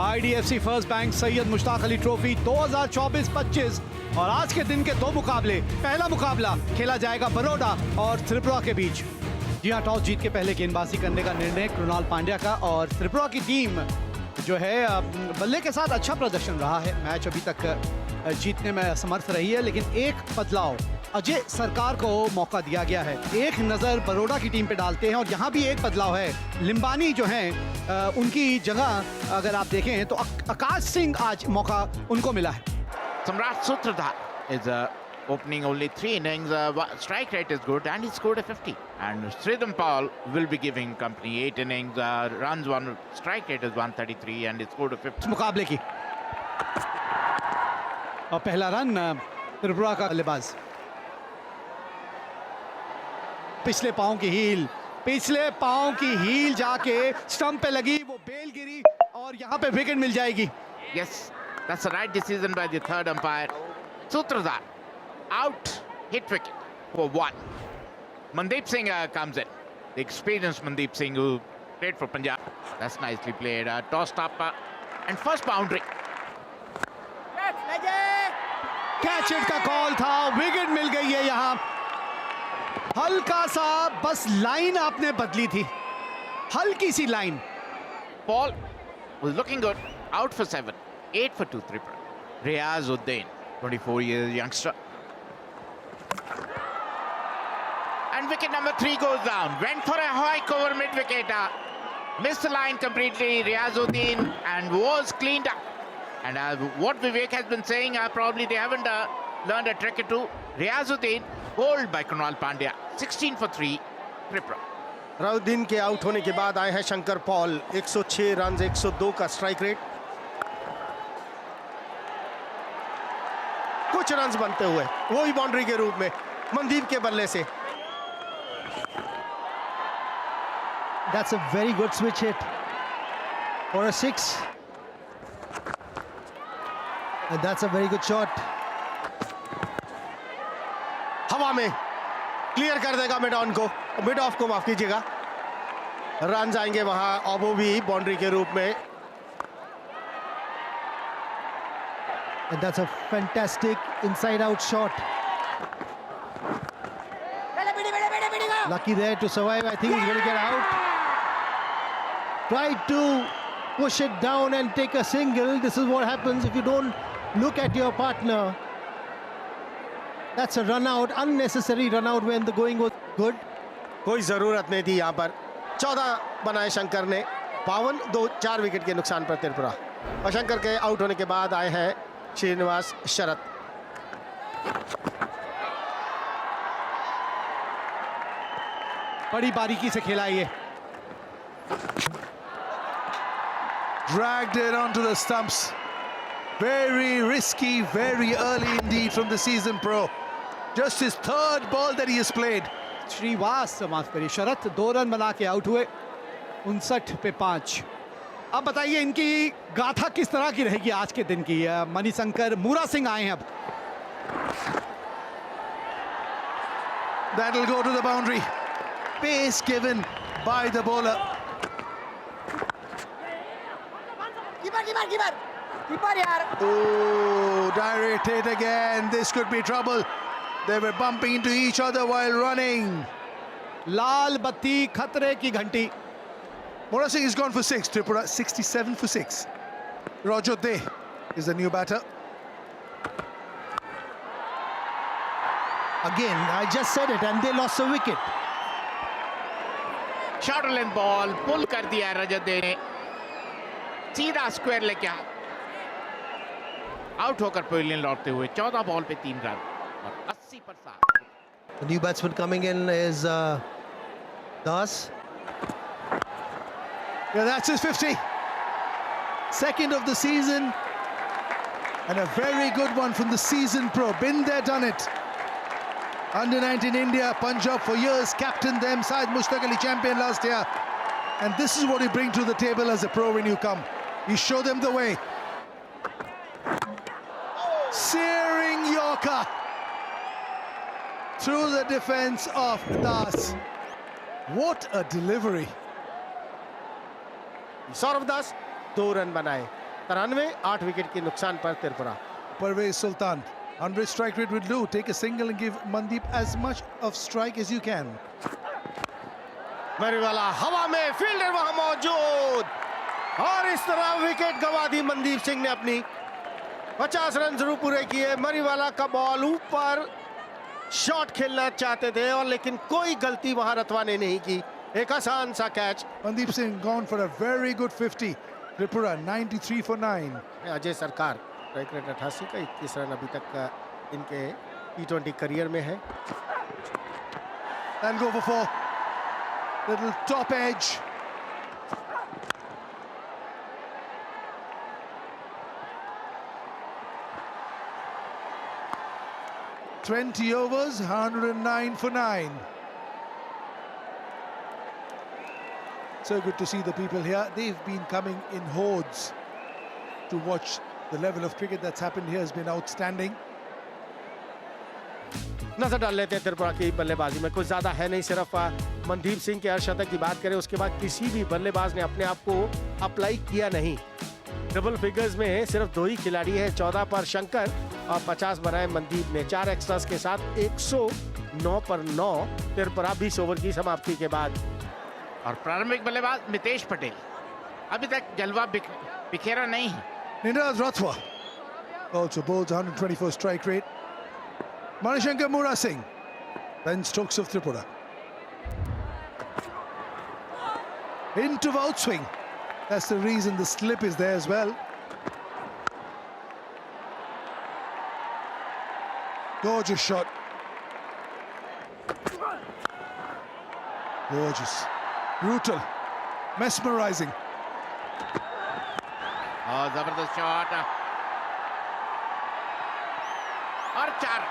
IDFC first bank Syed Mushtaq Ali trophy 2024-25 और आज के दिन के दो मुकाबले। पहला मुकाबला खेला जाएगा बड़ौदा और त्रिपुरा के बीच। जी हाँ, टॉस जीत के पहले गेंदबाजी करने का निर्णय कृणाल पांड्या का और त्रिपुरा की टीम जो है बल्ले के साथ अच्छा प्रदर्शन रहा है। मैच अभी तक जीतने में असमर्थ रही है, लेकिन एक बदलाव अजय सरकार को मौका दिया गया है। एक नज़र बड़ौदा की टीम पे डालते हैं और यहाँ भी एक बदलाव है। लिम्बानी जो हैं उनकी जगह अगर आप देखें तो आकाश सिंह आज मौका उनको मिला है। Samrat Sutradhar is opening only 3 innings. Strike rate is good and he scored a 50. And Sridham Paul will be giving company 8 innings. Runs one, strike rate is 133 and he scored a 50. मुकाबले की और पहला run Tripura का बल्लेबाज। पिछले पांव की heal जाके स्टंप पे लगी, वो बेल गिरी और यहाँ पे विकेट मिल जाएगी। Yes, that's the right decision by the third umpire. Sutradhar out, hit wicket for 1. Mandeep Singh comes in. The experienced Mandeep Singh who played for Punjab. That's nicely played. Tossed up and first boundary. Catch it का call था, wicket मिल गई है। यहाँ हल्का सा बस line आपने बदली थी, हल्की सी line. Paul was looking good. Out for 7. 8 for 2 Tripura. Riaz Uddin, 24 years youngster. And wicket number 3 goes down. Went for a hike over mid-wicket. Missed the line completely, Riaz Uddin, and was cleaned up. And what Vivek has been saying, probably they haven't learned a trick or two. Riaz Uddin, bowled by Krunal Pandya. 16 for 3, Tripura. राउद्दीन के out होने के बाद आए हैं Shankar Paul. 106 run, 102 का strike rate. कुछ runs बनते हुए वही बाउंड्री के रूप में मनदीप के बल्ले से। That's a very good switch hit for a 6. And that's a very good shot. हवा में क्लियर कर देगा मिड ऑफ को माफ कीजिएगा। रन आएंगे वहां, ओबो भी बाउंड्री के रूप में। And that's a fantastic inside out shot. Lucky there to survive. I think he's going to get out. Tried to push it down and take a single. This is what happens if you don't look at your partner. That's a run out, unnecessary run out when the going was good. कोई जरूरत नहीं थी यहाँ पर। 14 बनाए शंकर ने। 4 wicket के नुकसान पर त्रिपुरा। और शंकर के आउट होने के बाद आए हैं श्रीनिवास शरत। बड़ी बारीकी से खेला ये। Dragged it onto the stumps. Very risky, very early indeed from the season pro. Just his third ball that he has played. Shrivas माफ करिए, शरत 2 रन बना के आउट हुए। 59 पे 5। अब बताइए इनकी गाथा किस तरह की रहेगी आज के दिन की। मणिशंकर मूरा सिंह आए हैं अब। That'll go to the boundary. Pace given by the bowler. Keeper यार। Oh, direct hit again. This could be trouble. They were bumping into each other while running. लाल बत्ती, खतरे की घंटी। Mora Singh has gone for 6. Tripura 67 for 6. Rajat De is the new batter. Again, I just said it, and they lost a wicket. Short length ball, pull कर दिया रजत दे ने। सीधा square लेके out होकर पवेलियन लौटते हुए 14 बॉल पे 3 run और 80 पर 7। The new batsman coming in is Das. Yeah, that's his 50. Second of the season. And a very good one from the season pro. Been there, done it. Under 19 India, Punjab for years, captained them. Syed Mushtaq Ali champion last year. And this is what you bring to the table as a pro when you come. You show them the way. Searing Yorker through the defense of Das. What a delivery. Saurabh Das 2 run बनाए। 93, 8 wicket के नुकसान पर Tripura. Parvez Sultan. 100 strike rate would do. Take a single and give Mandeep as much of strike as you can. मरीवाला हवा में, fielder वहां मौजूद और इस तरह विकेट गंवा दी मनदीप सिंह ने अपनी। 50 रन जरूर पूरे किए। मरीवाला का बॉल ऊपर, शॉट खेलना चाहते थे और लेकिन कोई गलती वहां रतवा ने नहीं की। एक आसान सा catch. Mandeep Singh gone for a very good 50. Tripura 93 for 9. Ajay सरकार स्ट्राइक रेट 88 का 21 रन अभी तक इनके T20 करियर में है। And go for 4. Little top edge. "20 overs, 109 for 9. So good to see the people here. They've been coming in hordes to watch. The level of cricket that's happened here has been outstanding. नजर डाल लेते हैं त्रिपुरा की बल्लेबाजी में। कुछ ज्यादा है नहीं, सिर्फ मनदीप सिंह के अर्धशतक की बात करें, उसके बाद किसी भी बल्लेबाज ने अपने आप को अप्लाई किया नहीं। डबल फिगर्स में सिर्फ 2 ही खिलाड़ी हैं, 14 पर शंकर और 50 बनाए मनदीप ने। 4 एक्स्ट्रास के साथ 109 पर 9 त्रिपुरा 20 ओवर की समाप्ति के बाद। और प्रारंभिक बल्लेबाज मितेश पटेल अभी तक जलवा बिखेरा नहीं है। Niraj Rathwa also bowls 124 strike rate. Manishankar Mura Singh, Ben Stokes of Tripura. Into outswing. That's the reason the slip is there as well. Gorgeous shot. Gorgeous. Brutal. Mesmerizing. और जबरदस्त शॉट और 4।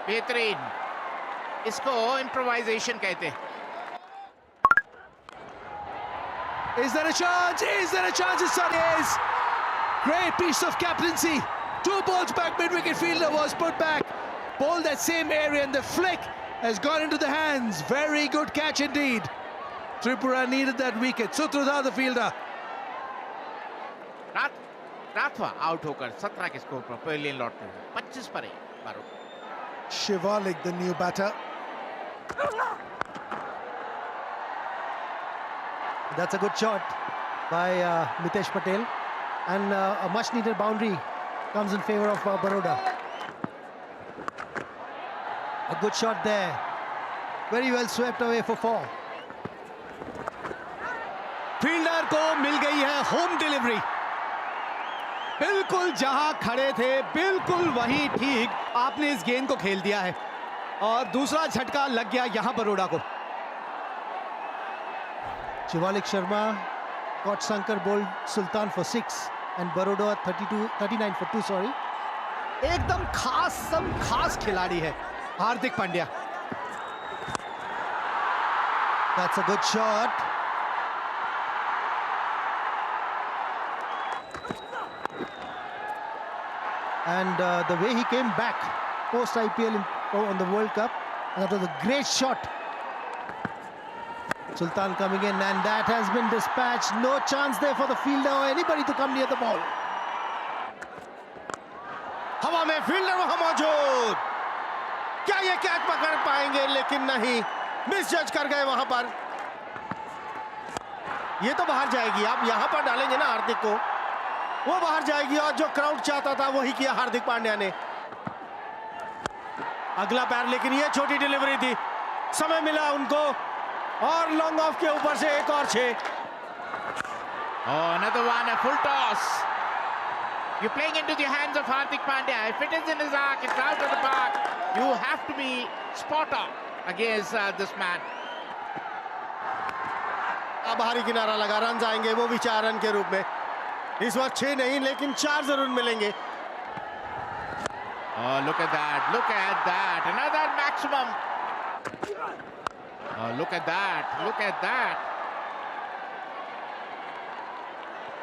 बेहतरीन, इसको इम्प्रोवाइजेशन कहते हैं। Is there a chance? Is there a chance? It certainly is. Great piece of captaincy. 2 balls back, mid-wicket fielder was put back. Ball that same area and the flick has gone into the hands. Very good catch indeed. Tripura needed that wicket. Sutrudhar the fielder. Rathwa out होकर 17 के score पर pavilion लौटते हुए 25 पर 12। Shivalik the new batter. That's a good shot by Mitesh Patel, and a much needed boundary comes in favor of Baroda. A good shot there, very well swept away for 4. Fielder को मिल गई है home delivery. बिल्कुल जहां खड़े थे बिल्कुल वहीं ठीक आपने इस गेंद को खेल दिया है और दूसरा झटका लग गया यहां बरोड़ा को। Shivalik Sharma caught Shankar bowled Sultan for 6 and Baroda 39 for 2, sorry. एकदम खास खिलाड़ी है Hardik Pandya. That's a good shot. And the way he came back post IPL on the World Cup, that was a great shot. Sultan coming in, and that has been dispatched. No chance there for the fielder or anybody to come near the ball. हवा में, fielder वहां मौजूद। क्या ये catch पकड़ पाएंगे? लेकिन नहीं, मिस जज कर गए वहां पर। ये तो बाहर जाएगी। आप यहां पर डालेंगे ना हार्दिक को, वो बाहर जाएगी और जो क्राउड चाहता था वही किया हार्दिक पांड्या ने। अगला पैर, लेकिन ये छोटी डिलीवरी थी, समय मिला उनको और लॉन्ग ऑफ के ऊपर से एक और 6। Oh, another one, a full toss. You're playing into the hands of Hardik Pandya. If it is in his arc, it's out of the park. You have to be spot on against this man. अब बाहरी किनारा लगा, run आएंगे वो भी 4 run के रूप में। इस बार 6 नहीं लेकिन 4 जरूर मिलेंगे। Oh, look at that, look at that, another maximum. Oh, look at that, look at that.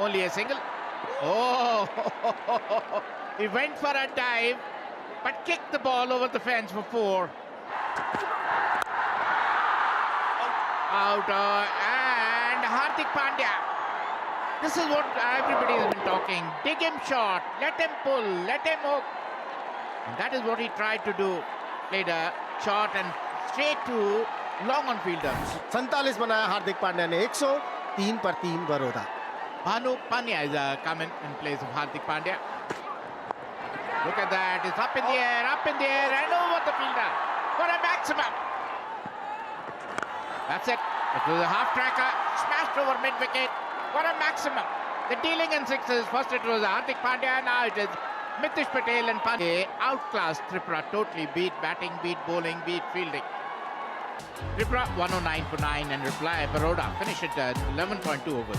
Only a single. Oh, he went for a dive, but kicked the ball over the fence for 4. Out, and Hardik Pandya. This is what everybody has been talking. Dig him short, let him pull, let him hook. And that is what he tried to do. Played a short and straight to long on fielders. 47 बनाया हार्दिक पांड्या ने 103 पर 3 Baroda. Bhanu Pandya is coming in place of Hardik Pandya. Look at that. It's up in the air, and over the fielder for a maximum. That's it. It was a half tracker, smashed over mid wicket for a maximum. The dealing in sixes. First it was Hardik Pandya, now it is Mitish Patel and Pandya outclassed Tripura totally. Beat batting, beat bowling, beat fielding. Tripura 109 for 9 and reply Baroda finish it at 11.2 overs.